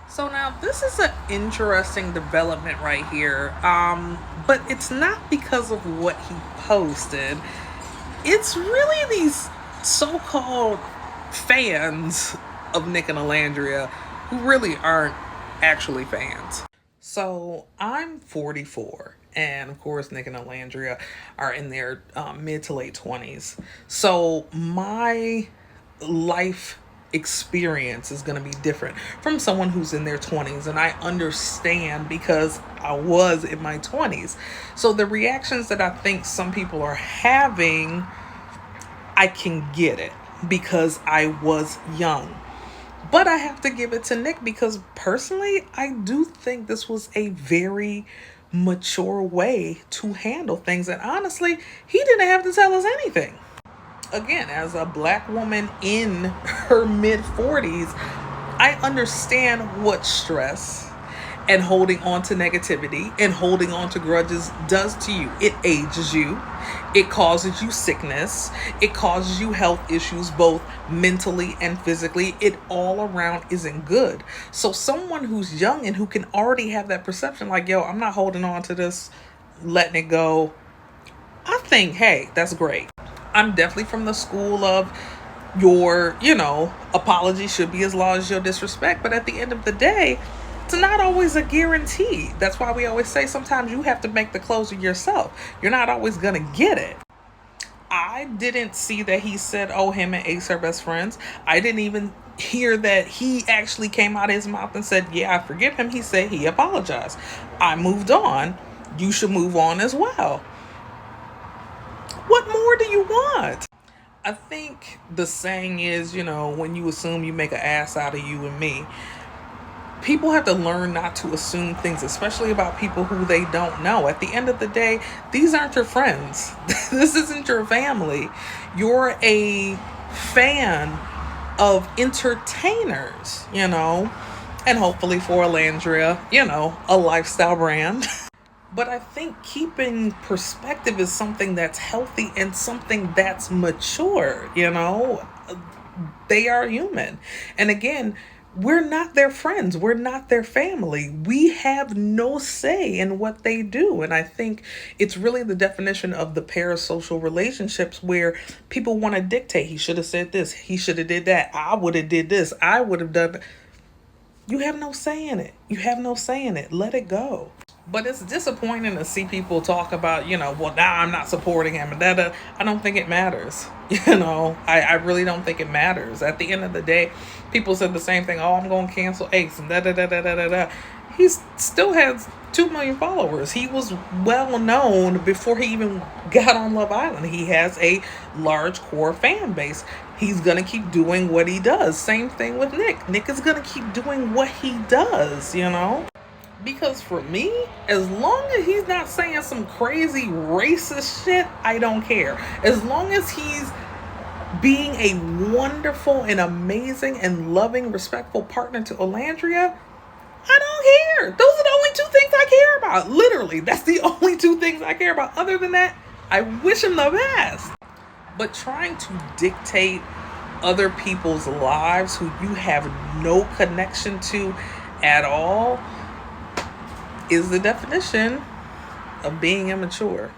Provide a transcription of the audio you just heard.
So now this is an interesting development right here. But it's not because of what he posted. It's really these so-called fans of Nicolandria who really aren't actually fans. So I'm 44, and of course, Nick and Alandria are in their mid to late 20s. So my life experience is going to be different from someone who's in their 20s, and I understand because I was in my 20s. So the reactions that I think some people are having, I can get it because I was young. But I have to give it to Nick because personally, I do think this was a very mature way to handle things. And honestly, he didn't have to tell us anything. Again, as a black woman in her mid 40s, I understand what stress and holding on to negativity and holding on to grudges does to you. It ages you. It causes you sickness. It causes you health issues, both mentally and physically. It all around isn't good. So someone who's young and who can already have that perception like, yo, I'm not holding on to this, letting it go. I think, hey, that's great. I'm definitely from the school of your, apology should be as long as your disrespect. But at the end of the day, it's not always a guarantee. That's why we always say sometimes you have to make the closure yourself. You're not always going to get it. I didn't see that he said, oh, him and Ace are best friends. I didn't even hear that he actually came out of his mouth and said, yeah, I forgive him. He said he apologized. I moved on. You should move on as well. What more do you want? I think the saying is, when you assume you make an ass out of you and me, people have to learn not to assume things, especially about people who they don't know. At the end of the day, these aren't your friends. This isn't your family. You're a fan of entertainers, and hopefully for Alandria, a lifestyle brand. But I think keeping perspective is something that's healthy and something that's mature. They are human. And again, we're not their friends. We're not their family. We have no say in what they do. And I think it's really the definition of the parasocial relationships where people want to dictate. He should have said this. He should have did that. I would have did this. I would have done. You have no say in it. You have no say in it. Let it go. But it's disappointing to see people talk about, well, now I'm not supporting him. And that I don't think it matters. I really don't think it matters. At the end of the day, people said the same thing. Oh, I'm going to cancel Ace and da da da da da da da. He still has 2 million followers. He was well known before he even got on Love Island. He has a large core fan base. He's going to keep doing what he does. Same thing with Nick. Nick is going to keep doing what he does. Because for me, as long as he's not saying some crazy racist shit, I don't care. As long as he's being a wonderful and amazing and loving, respectful partner to Olandria, I don't care. Those are the only 2 things I care about. Literally, that's the only 2 things I care about. Other than that, I wish him the best. But trying to dictate other people's lives who you have no connection to at all is the definition of being immature.